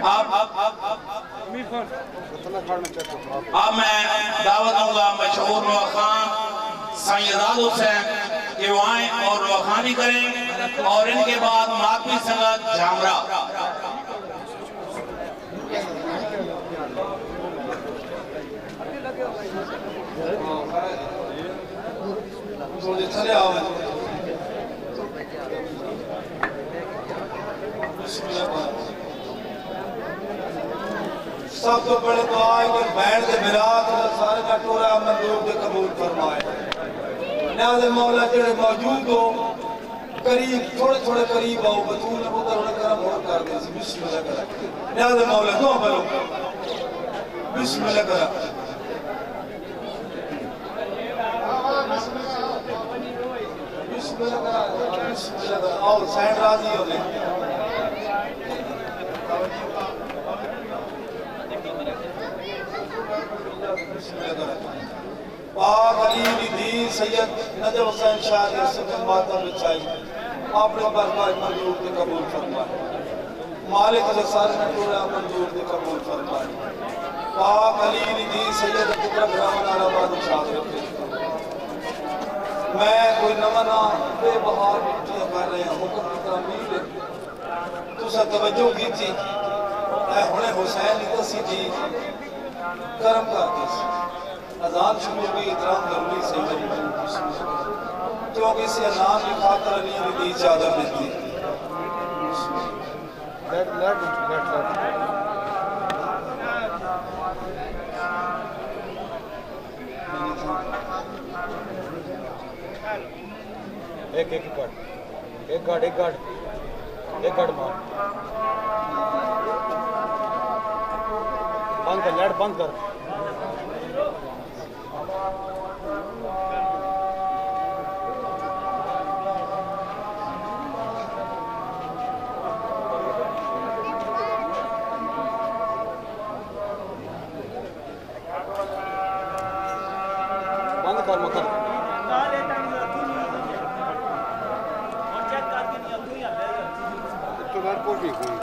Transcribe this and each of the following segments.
अब मैं दावत दूंगा मशहूर खान सैयदाद हुसैन कि वो आए और रुखानी करें और इनके बाद मातमी संगत झामरा। सब तो बड़े दुआ है कि बैठ के बिरात सारे का टोरा मंजूर के कबूल फरमाए। न्याज़ मौला जेड़े मौजूद हो करीब थोड़े थोड़े करीब आओ बतूल उधर उधर करम और कर दे बिस्मिल्लाह कर न्याज़ मौला दो बोलो बिस्मिल्लाह कर बिस्मिल्लाह कर आओ सैन राजी हो गए। पाक अली दी सैयद नजर हुसैन शाह ने सुन मातम बिछाई अपने बरकत मंजूर के कबूल फरमाए। मालिक ने सारे ने टोरा मंजूर के कबूल फरमाए। पाक अली दी सैयद पुत्र ग्रामन आबाद शाह रखे। मैं कोई नवना बेबहार ड्यूटियां कर रहे हैं हुक्म तमीर तुसा तवज्जो की थी मैं हुणे हुसैन की दसी थी करम करके अजान शुरू हुई इतराम जरूरी से क्योंकि इसे नाम की खातर अली ने दी चादर देती। एक गार्ड मार बंद कर लाइट बंद कर। बंद कर मत तो घर को भी कोई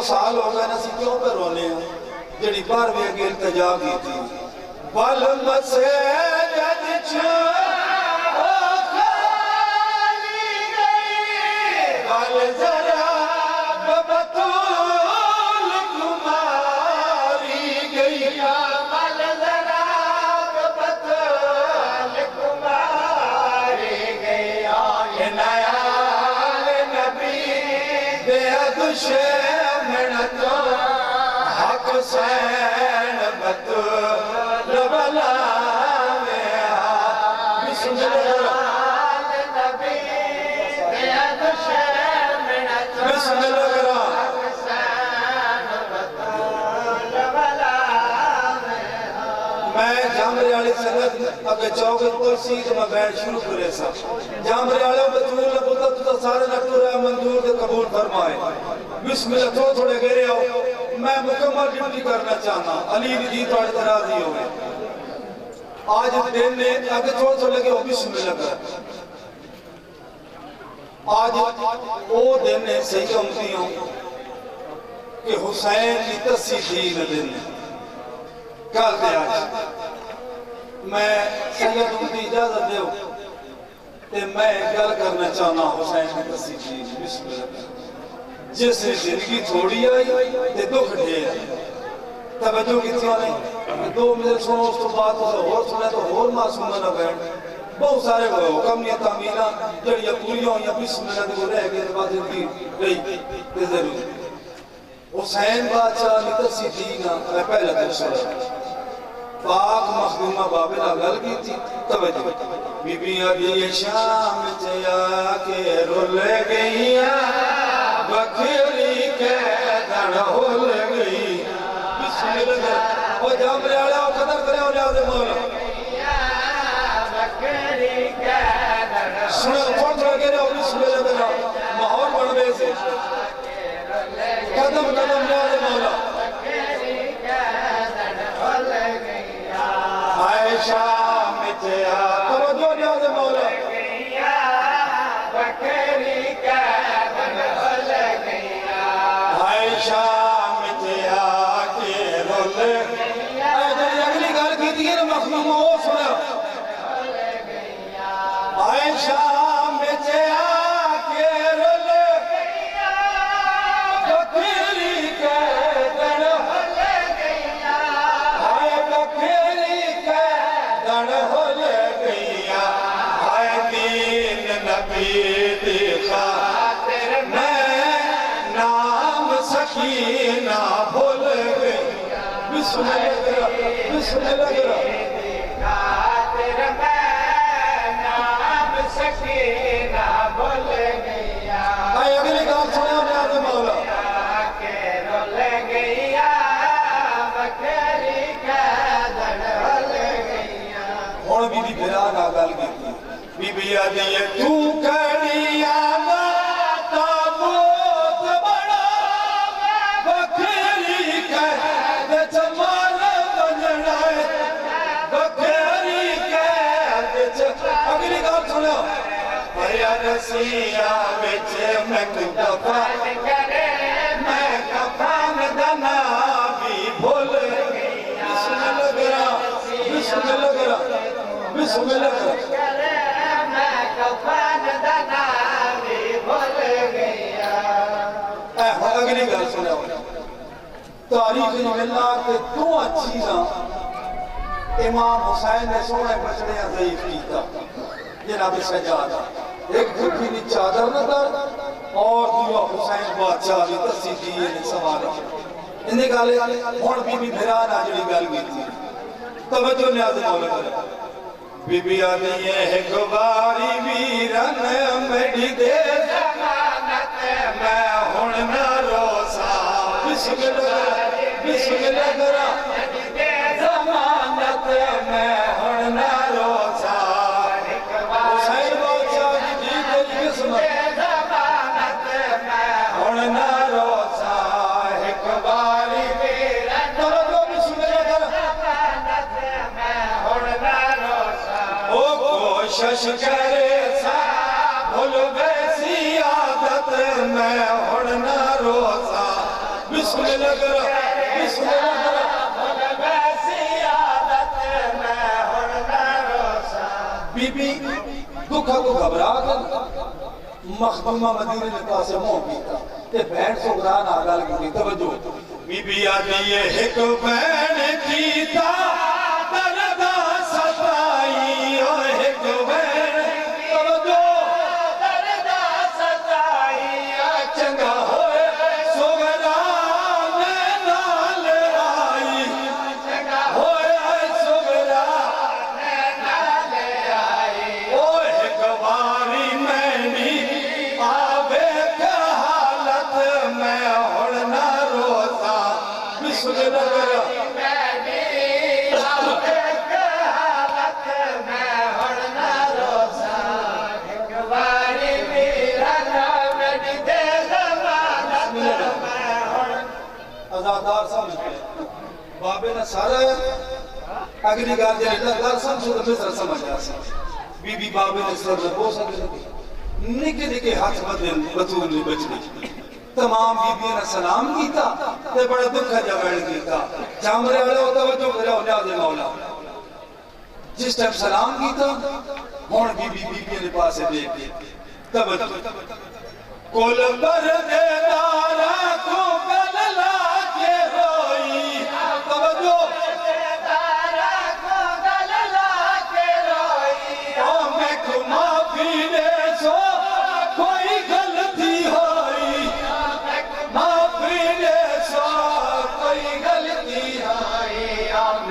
साल हो गए ना क्यों पे रोने जड़ी बार वे अगे इल्तिजा की थी बल मसे जद छो खाली गई बल जरा बतूल कुमारी गई बल जरा बतूल कुमारी गई ये नया नबी दे दुशे हुसैन बतूल मैं जामरे वाली संगत अगे चौक कुर्सी तो मैं बैठ शुरू करे सा जामरे वाले बतूल पुत्र तो सारे नटूरा मंजूर दे कबूल फरमाए बिस्मिल्लाह थोड़े थोड़े घेरे आओ मैं मुकम्मल ड्यूटी करना चाहना अली जी थोड़ी तराजी हो आज दिन ने अगे थोड़े थोड़े लगे हो बिस्मिल्लाह कर आज वो दिन ने सही उम्मीद हूं कि हुसैन की तस्सी थी न दिन कल दे आज मैं सैयद उम्मीद इजाजत दो ते मैं गल करना चाहना हुसैन की तस्सी थी बिस्मिल्लाह जिसने जिंदगी थोड़ी आई ते दुख ढेर तवज्जो कितनी नहीं दो मिनट सुनो उस तो बाद और सुने तो और मासूम ना बैठ बहुत सारे हुक्म तामीना जड़ियां पूरी हुई बिस्मिल्लाह दे रह गए बाद जिंदगी गई ते जरूर हुसैन बादशाह ने तसी थी ना पहला दूसरा पाक मखदूमा बाबे ना गल की थी तवज्जो बीबियां दी शाम च आके रुल गईया बखरी के दड़ होल गई बिस्मिल्लाह ओ जामरे वाला कदर करे ओ लिया दे मौला बखरी के दड़ सुन कौन लगे रे बिस्मिल्लाह दे माहौल बन गए से कदम कदम लिया दे मौला बखरी के दड़ होल गई आयशा मिथिया तवज्जो लिया दे मौला बखरी के अगली गल की थी ना मखदूम वो सुना आयशा में आके रुल बखरी के दड़ होल गईया हाय बखरी के दड़ होल गईया हाय दीन नबी दी खातिर मैं नाम सकीना भूल गई बिस्मिल्लाह खातिर मैं नाम सकीना भूल गईया आए अगली गाल सुना नियाज़ मौला के रुल गईया बखरी के दड़ होल गईया हुण बीबी बिरा ना गल कीती बीबी आदी तू कड़िया रसिया विच मैं कफन करे मैं कफन दा नाम भी भूल गईया बिस्मिल्लाह करे मैं कफन दा नाम भी भूल गईया अगली गल सुनो तारीख मिलना के दो चीज़ां इमाम हुसैन ने सोने बचड़े ज़ईफ कीता जनाब सजाद एक झुकी नी चादर न कर और दूआ हुसैन बादशाह दी तसी दी ने सवाल इन्हें गाले हुन बीबी फिरा ना जड़ी गल कीती तवज्जो नियाज़ मौला करे बीबी आनी एक बारी वीरन मेरी दे जमानत मैं हुन ना रोसा बिस्मिल्लाह करा जमानत मैं हुन ना कोशिश करे सा भूल वैसी आदत मैं हुण न रोसा बिस्मिल्लाह भूल वैसी आदत मैं हुण न रोसा बीबी दुखा को घबरा कर मखदूमा मदीने के पास मुंह पीता ते बहन सुगरा ना गल की तवज्जो बीबी आदि ये एक बहन कीता दर्द सताई ओ एक बहन तवज्जो दर्द सताई चंगा होए सुगरा ने नाल आई चंगा होए सुगरा ने नाल आई ओ एक बारी मैनी आवे के हालत मैं हुण न रोसा बिस्मिल्लाह आजादार समझ बाबे ने सारा अगली गाल दे लगातार समझ तो मिस्र समझ आ बीबी बाबे ने सर में बोस निके निके हाथ बदल बतूल ने बचने तमाम बीबी ने सलाम कीता ते बड़ा दुख जवण कीता जामरे वाले तवज्जो करो न्याज़ मौला जिस टाइम सलाम कीता हुन बीबी ने पास देख तवज्जो कोल पर दे दारा को गल लाके रोई तवज्जो दारा को गल लाके रोई ओ मैं घुमा फिरे सो कोई गलती होई माफी दे सो कोई गलती होई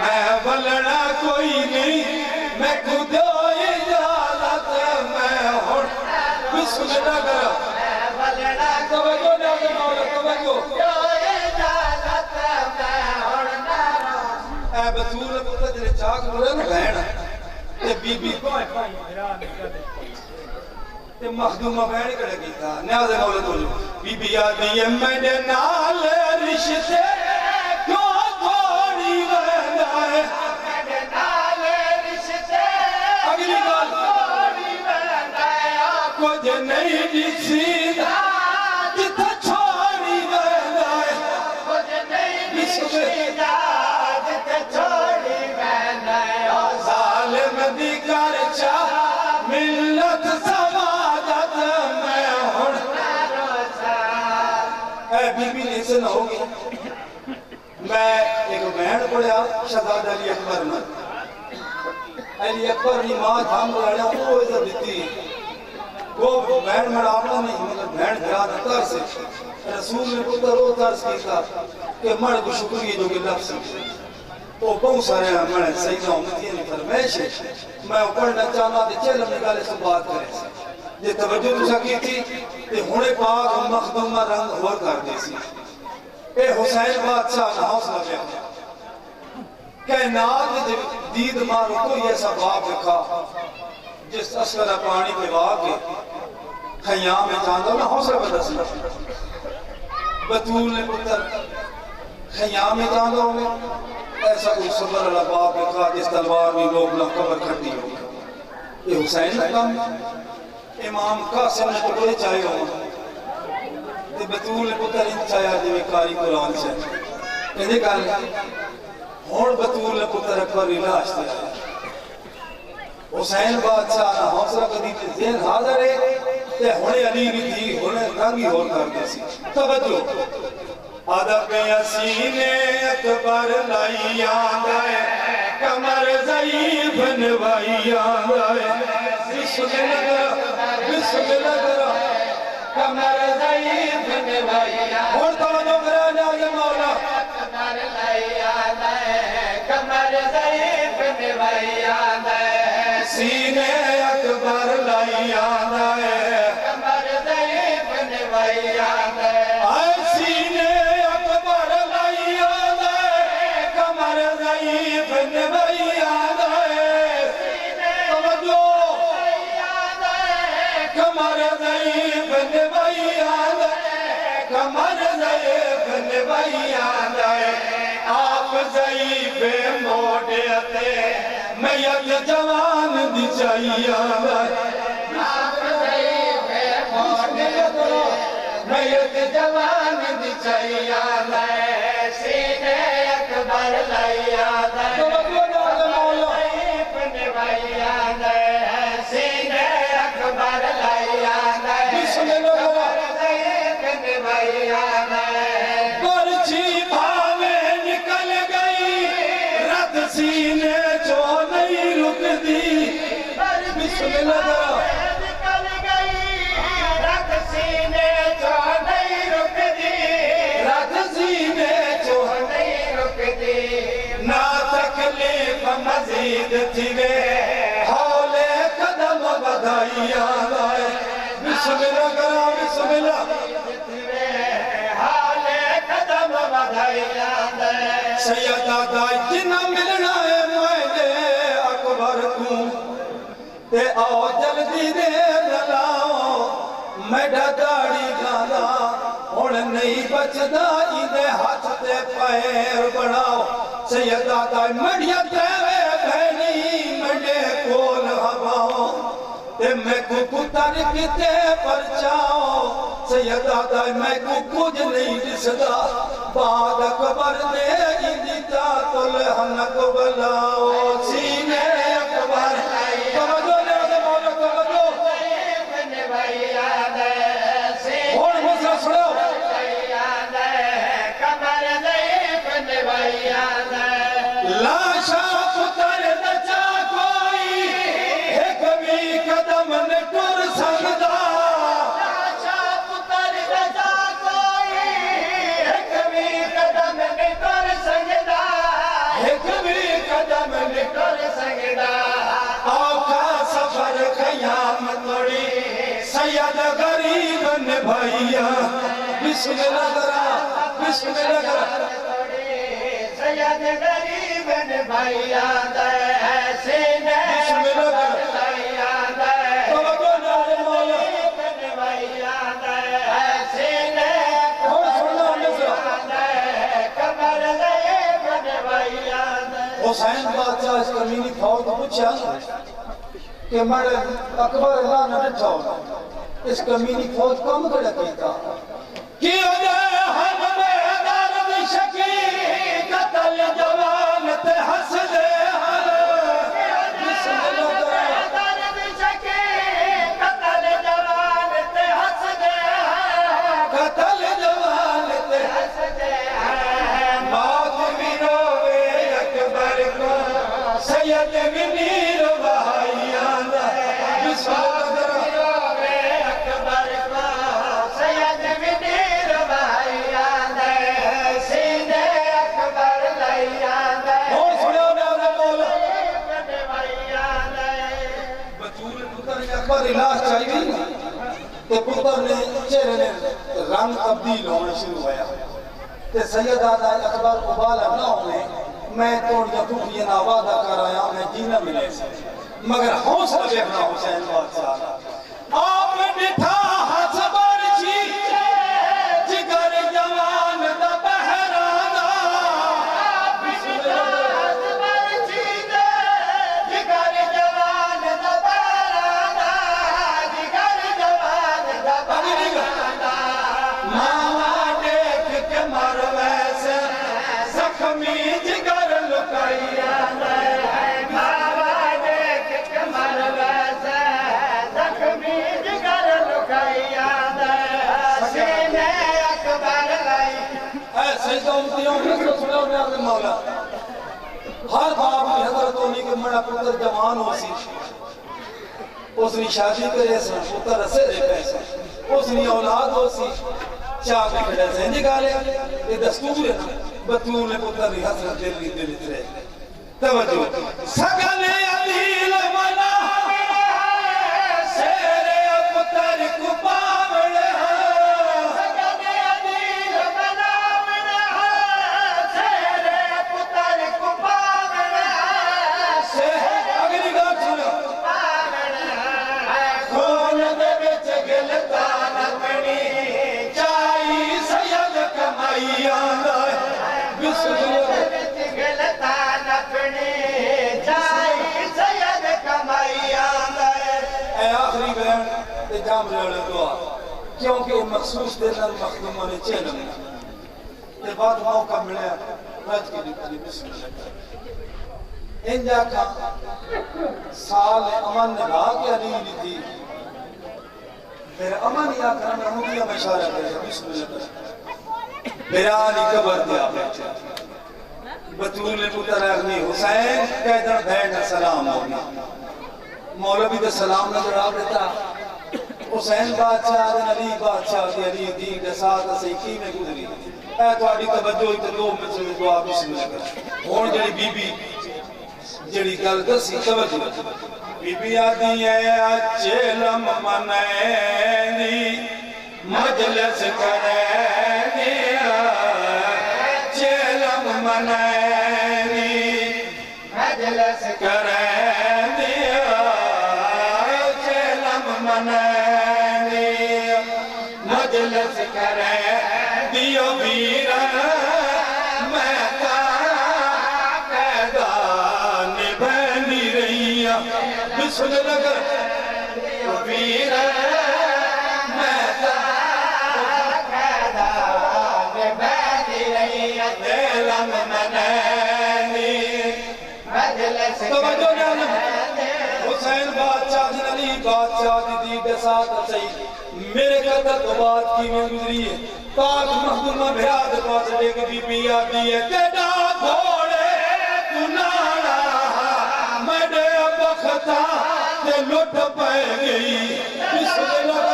मैं बलना कोई नहीं मैं खुद इजाजत मैं हुण बिस्मिल्लाह करो तवज्जो ना मौला तवज्जो इजाजत मैं हुण ना ए बतूल पुत्र तेरे चाक मोरे न बहन ते बीबी ते मखदूमा बहन कड़े कीता न्याज़ मौला तो बीबी आदि ये मेरे नाल रिश्ते क्यों थोड़ी वंदा है मेरे नाल रिश्ते अगली गल थोड़ी वंदा है कुछ नहीं दिसीदा जिथे छोड़ी वंदा है कुछ नहीं दिसीदा जिथे छोड़ी वंदा है ओ जालिम दी कर चा मिल्लत समाजत मैं हुण ए बीबी ने से ना हो गया मैं एक बहन पढ़िया शहजाद अली अकबर में अली अकबर की मां थाम लड़ा वो इज्जत दी वो बहन मेरा आपना नहीं मतलब बहन घरा अंतर से रसूल ने पुत्र रो दर्ज कीता कि मर्द को शुक्रिया जो कि लफ्ज वो बहुत सारे मैंने सही ना उम्मीद नहीं फरमाइश मैं पढ़ना चाहना ते चल निकाले से बात करे जे तवज्जो तुसा की थी ते हुणे पाक मखदूमा रंग होर कर दी सी ए हुसैन बादशाह ना हौसला पे कायनात दे दीद मारो कोई ऐसा बाप देखा जिस असरा पानी पिवा के खयाम में जांदा ना हौसला बदस बतूल ने पुत्र खयाम में जांदा हो ऐसा कोई सबर वाला बाप देखा जिस तलवार में लोग ना कबर खड़ी हो ये हुसैन का काम इमाम कासिम ने टुकड़े चाहे हो ते बतूल ने पुत्र इन चाया जिवें कारी कुरान से कहंदे गल हुण बतूल ने पुत्र अकबर लाश ते हुसैन बादशाह ना हौसला कदी ते ज़हन हाज़र है ते हुणे अली भी थी हुणे रंगी होर कर दे सी तवज्जो अदब सीने अकबर लाई आंदा है कमर ज़ईफ़ नवाई आंदा है बिस्मिल्लाह कमर ज़ईफ़ नवाई और तवज्जो करा न्याज़ मौला कमर लाई आंदा है कमर ज़ईफ़ नवाई आंदा है सीने अकबर लाई आंदा है कमर ज़ईफ़ नवाई आंदा है सीने आप ज़ईफ़ मोड़े ते मैयत जवान दी चाहिए मैयत जवान दी चाहिए सीने अकबर लैया सीने अकबर लैया पर्ची भावे निकल गई रत सीने जो नहीं रुकती बिस्मिल्लाह निकल गई रत सीने जो नहीं रुकती रत सीने जो नहीं रुकती ना तकलीफ मजीद थी वे हौले कदम बधाइया लाए बिस्मिल्लाह करा बिस्मिल्लाह हाले कदम बधाइया दे सैयदा दाई जिन्ना मिलना है मैंने अकबर को ते आओ जल्दी दे लाओ मैडा दाड़ी गाना हुण नहीं बचदा इदे हाथ ते पैर बनाओ सैयदा दाई मड़िया तेरे भैनी मडे कोल हवाओ ते मैं को पुतर किते परचाओ सैयदा दाई मैं को कुछ नहीं दिसदा बाद अकबर दे इंदी तातुल हनक बलाओ सीने अकबर तवज्जो ले मौला तवज्जो भैया दे और मुझे सुनो कमर दे भैया दे लाशा पुतर नचा कोई एक भी कदम न टुर सकदा पुतर रजा कोई एक भी कदम नहीं कर सकता एक भी कदम न कर सकता औखा सफर खयाम तोड़ी सैयद गरीब ने भैया बिस्मिल्लाह करा बिस्मिल्लाह करा सैयद गरीब ने भैया दे सीने बिस्मिल्लाह करा भैया दे तवज्जो ले मौला भैया दे सीने और सुनना मिस्र कमर दे भैया दे हुसैन बादशाह इस कमीनी फौज को पूछा कि मरे अकबर अल्लाह ने ॾिठो इस कमीनी फौज कम करे कीता कि ओदे हम में दर्द शकी कतल जवान ते हंस दे हर दर्द शके कतल जवान ते हंस दे कतल जवान ते हंस दे मौत भी रोवे अकबर को सैयद भी नीर बहाइया बिस्मिल्लाह अकबर को सैयद विनीर भैया दे सीने अकबर लैया दे और सुनो मेरे मौला भैया दे बतूल पुत्र ने अकबर इलाज चाहिए तो पुत्र ने चेहरे ने रंग तब्दील होना शुरू हुआ ते सैयद आदा अकबर उबाला ना होने मैं तोड़ तू ये ना वादा कर आया मैं जीना मिले से मगर हौसला देखना हुसैन बादशाह आप निठा हसबर जी जिगर जवान दा बहराना जिगर जवान दबाराना जिगर जवान दबाराना मामा देख के मर वैसे जख्मी जिगर लुकाइया बाबा देख कमर वैसे जख्मी जिगर लुकाइया दे सीने अकबर लाई ऐसे तो उम्तियों में सुनो मेरे मौला हर बाप की हजरत होने के मरा पुत्र जवान हो सी उसने शादी करे से पुत्र रसे दे पैसे उसने औलाद हो सी चाह के खड़े से निकाले ये दस्तूर है ना बतूल ने पुत्र की हसरत दिल रहे तवज्जो सगले अदील मना शेरे पुत्र को पावड़े सगने अदील बनावना तेरे पुत्र को पावना अगली बात सुनो खून दे विच गिलता नकनी चाई सैयद कमाइया बिस्मिल्लाह गलता नपने जाए कैमरे वाले दुआ क्योंकि मखसूस दिन मखदूमा ने चेलम ते बाद मौका मिले रज के निकली बिस्मिल्लाह इंजा का साल अमन निभा के अली थी फिर अमन या करम रहूंगी मैं इशारा कर बिस्मिल्लाह मेरा अली कबर दिया बतूल पुत्र अग्नि हुसैन कहता बैठ सलाम होगी मौलवी का सलाम न जवाब देता हुसैन बादशाह अली बादशाह की अली दीन के साथ सही की में गुजरी ऐ थोड़ी तवज्जो ते दो मिनट में दुआ बिस्मिल्लाह हुन जेडी बीबी जेडी गल दसी तवज्जो बीबी आदी है अच्छे लम मनैनी मजलिस करैनी अच्छे लम मनैनी मजलिस करैनी अच्छे लम मनैनी मजलिस करे दियो वीरा मैं कैदान बनी रही बिस्मिल्लाह कर वीरा मैं कैदान बनी रही लम मनैनी मजलिस करे हुसैन बादशाह अली बादशाह दी के साथ सही मेरे कदर तो बात की में गुजरी है पाक महबूबा बिराद पास लेके बीबी आती है केडा घोड़े तू नाना मेरे बखता ते लुट पे गई बिस्मिल्लाह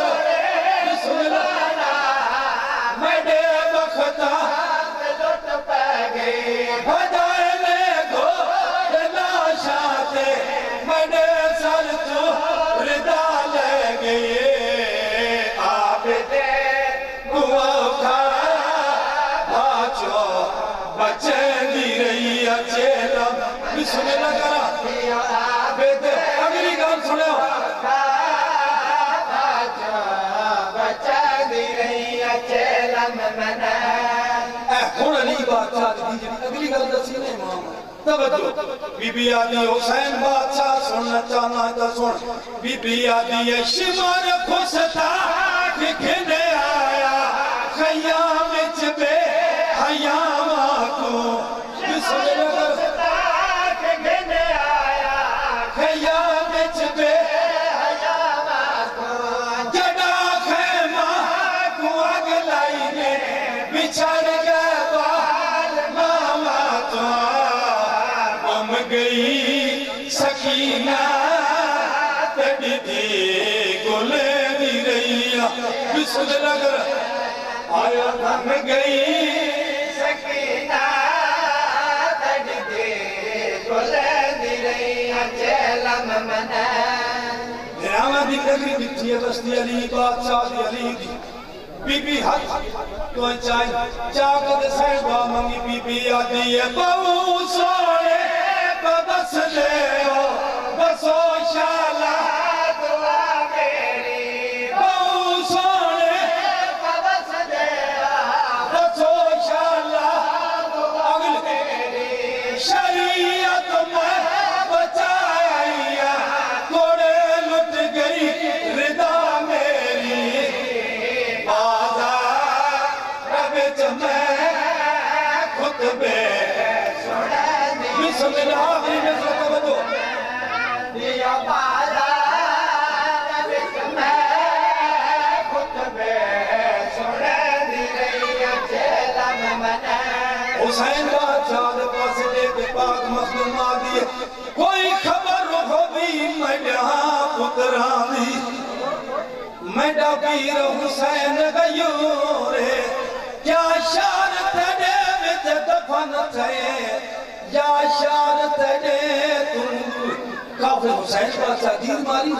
मेरे बखता ते लुट पे गई भजाए ले घोड़े लाशा ते मेरे सर तो रिदा ले गई अगली गाल सुनो अगली गल दसी ने इमाम तवज्जो बीबी आदि हुसैन बादशाह सुनना चाहना तो सुन बीबी आदि है शिमार खुशता खिने आया खयाम विच बे हयामा को सकीना तड़ी गोले दी रही बिस्मिल्लाह कर आया थम गई सकीना तड़ी गोले दी रही चलम मना निरामा दी नगरी बिठी बस्ती अली बादशाह दी अली दी बीबी हाथ तो चाय चाक दे सहबा मंगी बीबी आदी है बहु सोने बस ले बसो शाला दुआ मेरी बहु सोने बस ले बसो शाला दुआ मेरी शरीयत में बचाया थोड़े लुट गई रिदा मेरी बाजार बिच में खुतबे बिस्मिल्लाह हुसैन बादशाह के पास लेके पाक मखदूमा दिए कोई खबर होगी मैं पुत्रा दी मैं पीर हुसैन गयो रे क्या शान तेरे विच दफन थे या शान तेरे तू काफिर हुसैन बादशाह तीर मारी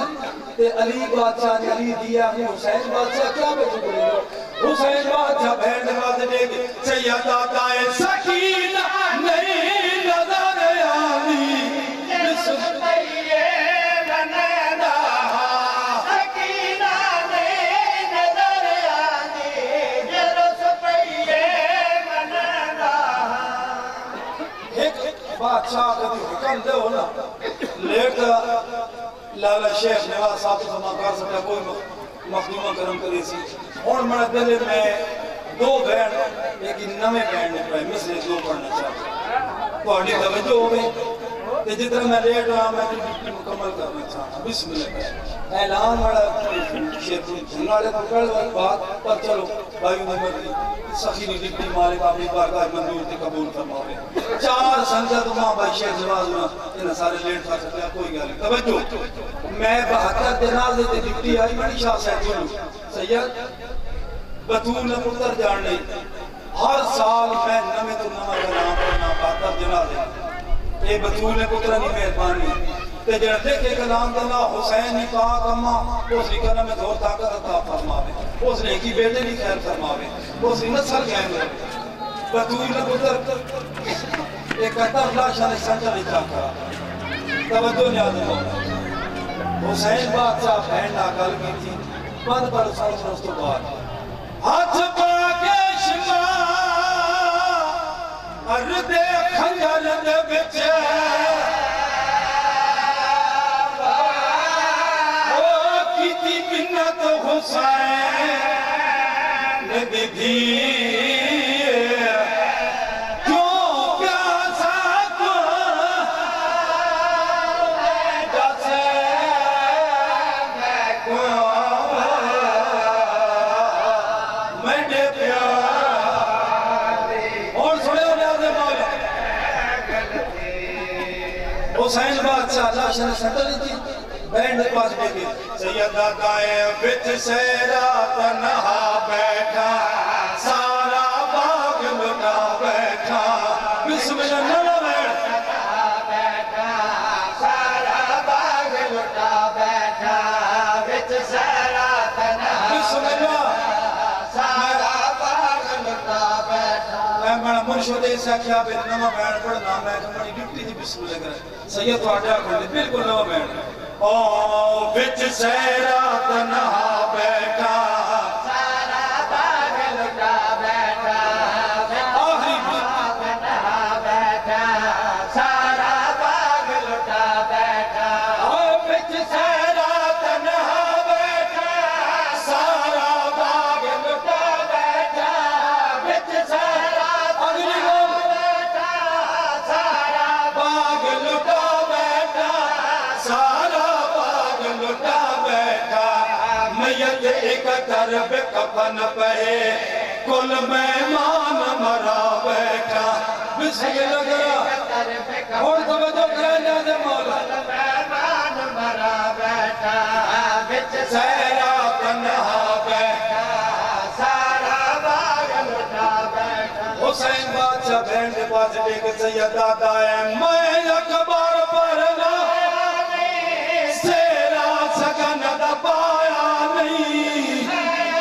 ते अली बादशाह ने अली दिया हुसैन बादशाह क्या बेचो हुसैन बादशाह बहन बात देखे सैयदा दाए सकीना नहीं नजर आनी सकीना नहीं नजर आनी एक बादशाह कभी हुक्म दे हो ना लेट लाला शेख नवाज साहब जमा कर सकता कोई मखदूमा करम करे सी हुण मेरे दिल में दो बहन एक नवे बहन ने पढ़े मिसरे दो पढ़ना चाहते थोड़ी तवज्जो होवे ते जितना मैं लेट रहा मैं ड्यूटी मुकम्मल करना चाहता बिस्मिल्लाह ऐलान वाला शेर वाले को कल वाली बात पर चलो भाई ने मर्जी सखी ने ड्यूटी मालिक अपनी बारगाह मंजूर ते कबूल फरमावे चार संगत मां भाई शेर जवाब ना इन सारे लेट था सकया कोई गल नहीं तवज्जो मैं 72 दिनां दे ड्यूटी आई मनी शाह साहब को सैयद बतूल ने पुत्र जान नहीं हर साल मैं नवे तो नवा कलाम पढ़ना 72 दिनां दे ये बतूल ने पुत्र की मेहरबानी ते जड़ा देखे कलाम दा ना हुसैन ने पाक अम्मा उस कलम में जोर ताकत अता फरमावे उस ने की बेटे की खैर फरमावे उस नस्ल कायम रहे बतूल ने पुत्र एक कतर लाशा ने संजल इता करा तवज्जो याद रखो हुसैन बादशाह बहन ना गल की थी बंद पर साल उस तो बाद हाथ पाके शिमा अर दे खंजर दे विच ओ कीती मिन्नत हुसैन दी क्यों प्यासा को जैसे मैं को मैंने प्यार और सुने हुसैन बादशाह लाशा सटल थी बैंड पास बैठे सैयदा दाए बिच सेरा तन्हा बैठा सारा बाग लुटा बैठा बिस्मिल्लाह नवा बैठा सारा बाग लुटा बैठा बिच सेरा तन्हा बिस्मिल्लाह सारा बाग लुटा बैठा मैं बड़ा मुर्शिद ऐसा क्या बे नवा बैंड पढ़ना मैं बड़ी ड्यूटी दी बिस्मिल्लाह कर सैयद ਤੁਹਾਡਾ ਕੋਲ बिल्कुल नवा बैंड ओ बिच सेरा तन्हा बैठा सारा बाग लुटा बैठा आखिरी तन्हा बैठा सारा बाग लुटा बैठा ओ बिच सेरा तन्हा बैठा सारा बाग लुटा बैठा बिच सारा अगली गोल बैठा सारा बाग लुटा बैठा सारा बाग लुटा बैठा मैयत एक तरफ कफन पे कुल मेहमान मरा बैठा बिस्मिल्लाह करा और तवज्जो करना दे मौला मेहमान मरा बैठा बिच सेरा तन्हा बैठा सारा बाग लुटा बैठा हुसैन बादशाह बहन के पास देख सैयदा दाए मैं अकबर पर ना सेरा सगन दबाया नहीं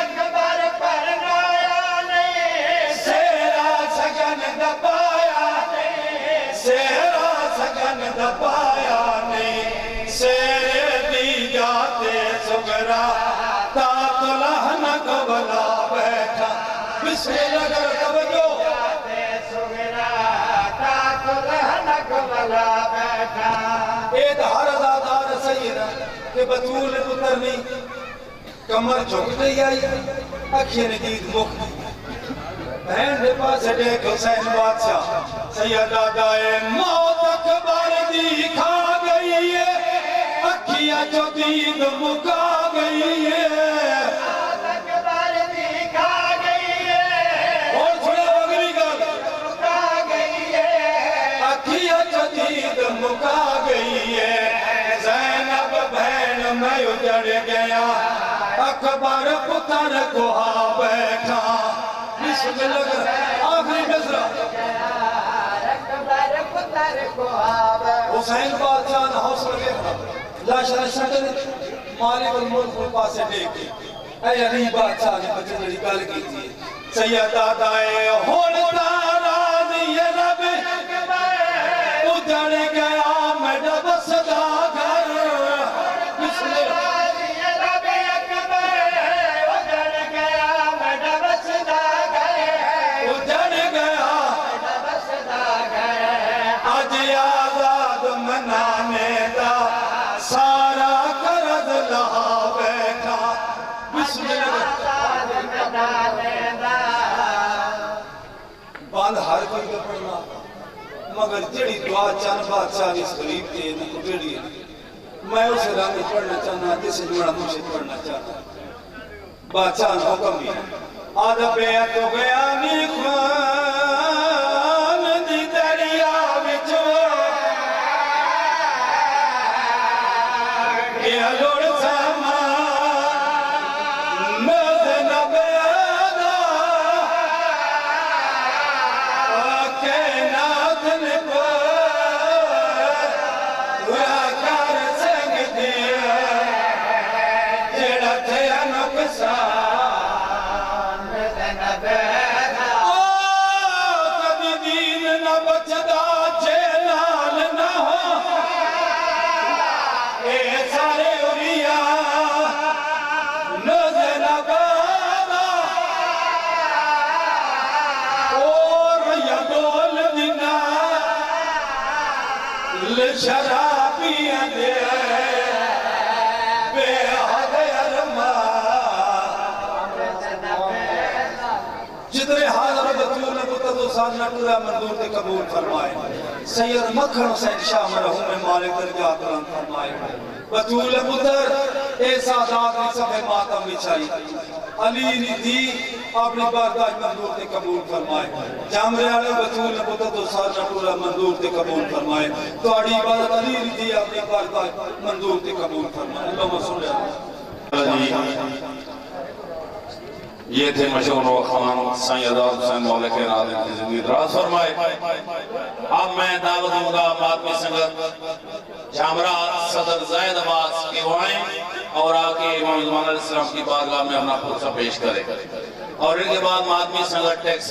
अकबर पर नाया नहीं सेरा सगन दबाया सेरा सगन दबाया नहीं शेर दी जाते सुगरा तातलहन कबला बैठा बिस्मिल्लाह कर तवज्जो सुगरा ताकुल हनक वाला बैठा ये तो हर अदादार सही है कि बतूल ने पुत्र नहीं कमर झुक नहीं आई अखियां ने दीद मुख बहन के पास देख हुसैन बादशाह सैयदा दाए मौत अकबर दी खा गई है अखियां जो दीद मुका गई है अकबर दी खा गई है और सुनो अगली गल खा गई है अखियां जो दीद मुका गई है ज़ैनब बहन मैं उजड़ गया अकबर पुत्र को हा बैठा बिस्मिल्लाह आखिरी मिसरा अकबर पुत्र को आवे हुसैन बादशाह ने हौसला देखा लाशा शटल मालिक अल मुल्क के पास देख के ऐ अली बादशाह ने बच्चे जड़ी गल की थी सैयदा दाए होण तारा दी रब उजड़ गया मेरा बसदा घर बिस्मिल्लाह उजड़ गया आज आजाद मनाने दा सारा करद लहा बैठा बंद हर कोई का पढ़ना मगर जड़ी दुआ चन बादशाह इस गरीब के न कुटेड़ी मैं उस रंग पढ़ना चाहना जिसे जुड़ा मुझे पढ़ना चाहता बादशाह ने हुक्म दिया आज बेअत हो गया नी खान दी दरिया विच के लोड़ सामा नजर बेदा के नाथ ने पूरा कर संग दिया जेड़ा थया नुकसान बचदा जे नाल ना हो ए सारे उरिया नजर बादा और या बोल दिना ले शराबियां दे बेहद अरमा जितने हाज़र बतूर ने पुत्र तो साधना पूरा मंजूर ते कबूल फरमाए सैयद मक्खन हुसैन शाह मरहूम मालिक दरगाह करम फरमाए बतूर ने पुत्र ए सादात ने सफे मातम बिछाई अली रिधी अपनी बारगाह मंजूर ते कबूल फरमाए जामरे वाले बतूर ने पुत्र तो साधना पूरा मंजूर ते कबूल फरमाए तोड़ी इबादत अली रिधी अपनी बारगाह मंजूर ते कबूल फरमाए अल्लाह सुन ये थे मशहूर खान सैयद हुसैन मौला के नाज़िम की जिंदगी दराज फरमाए। अब मैं दावत दूंगा मातमी संगत जामरा सदर ज़ैद अब्बास के आए और आके इमाम ज़मान अलैहिस्सलाम की बारगाह में अपना खुतबा पेश करे और इनके बाद मातमी संगत टैक्स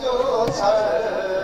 जो सर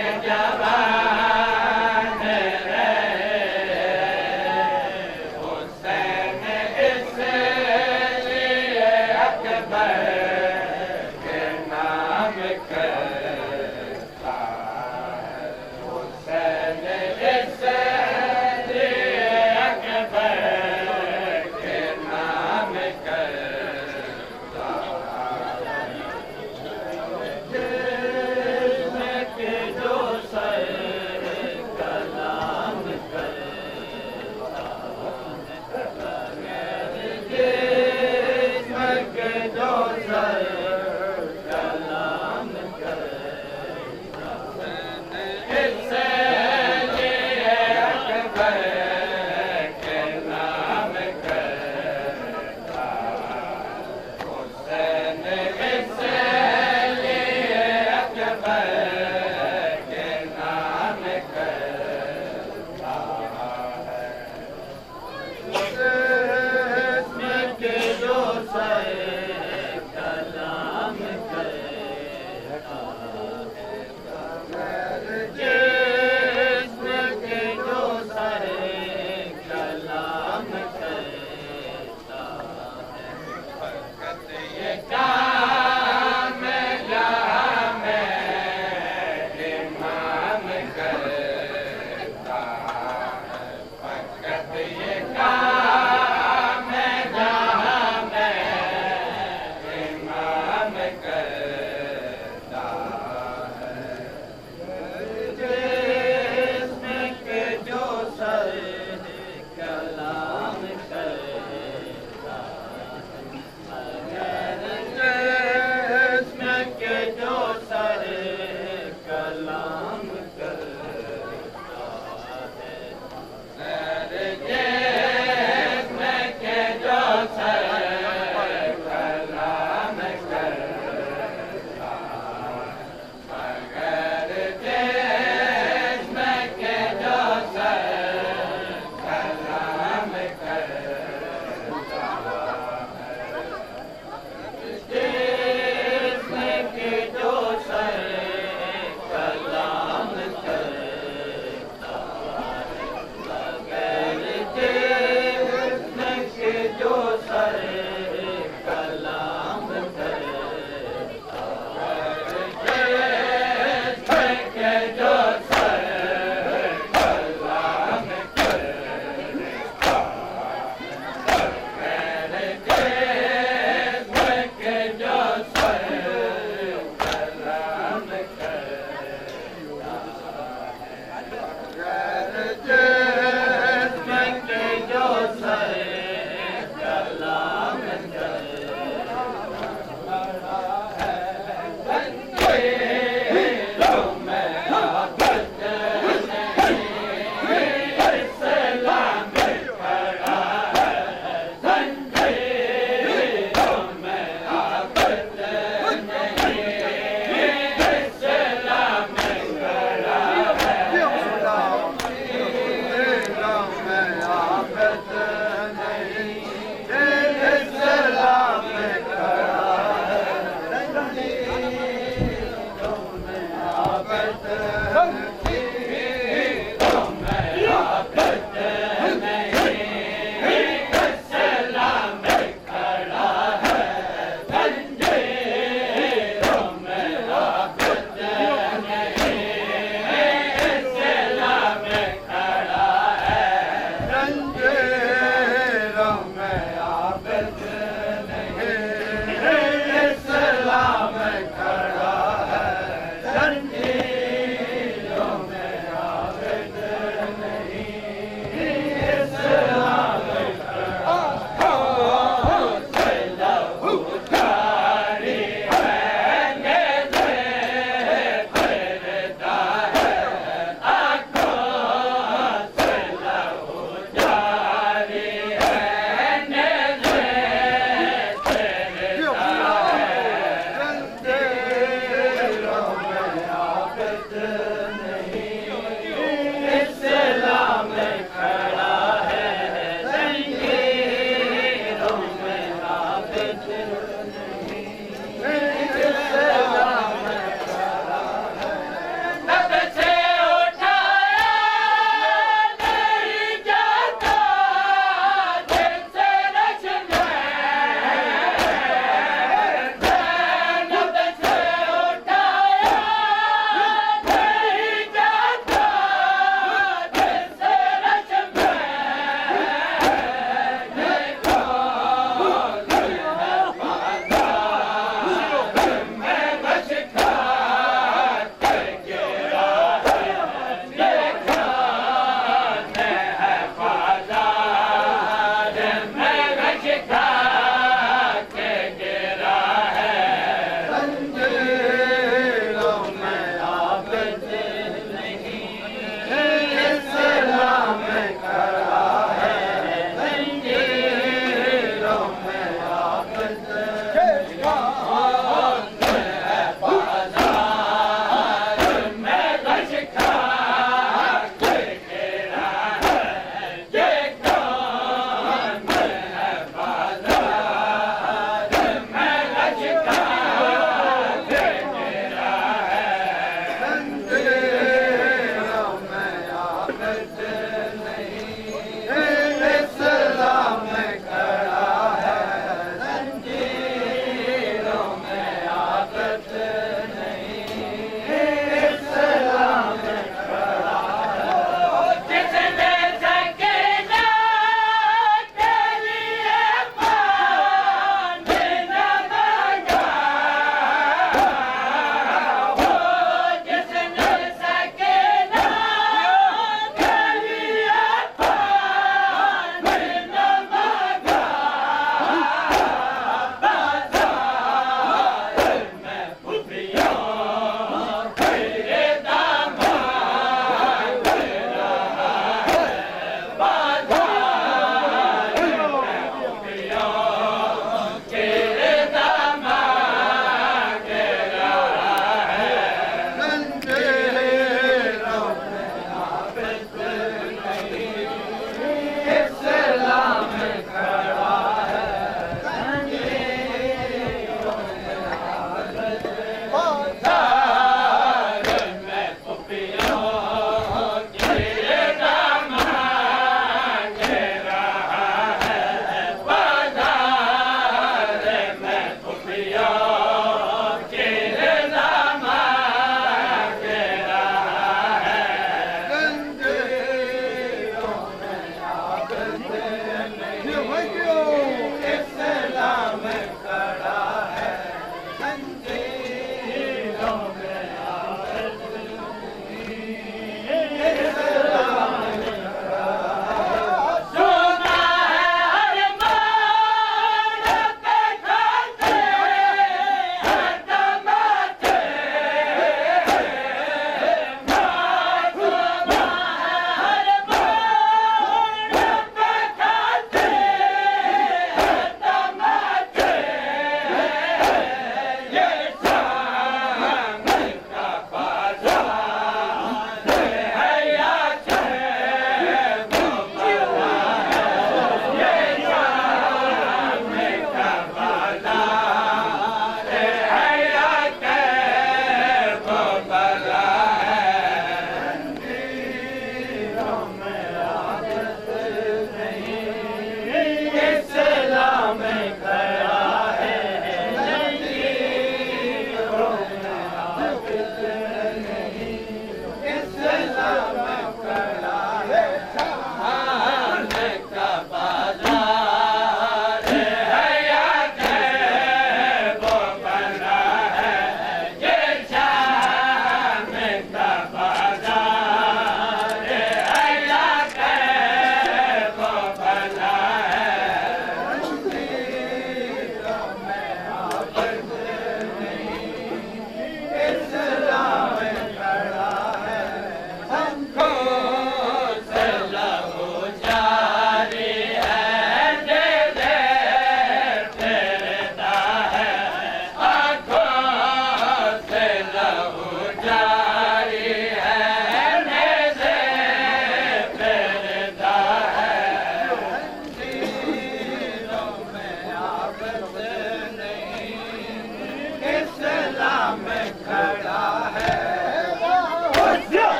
Amen.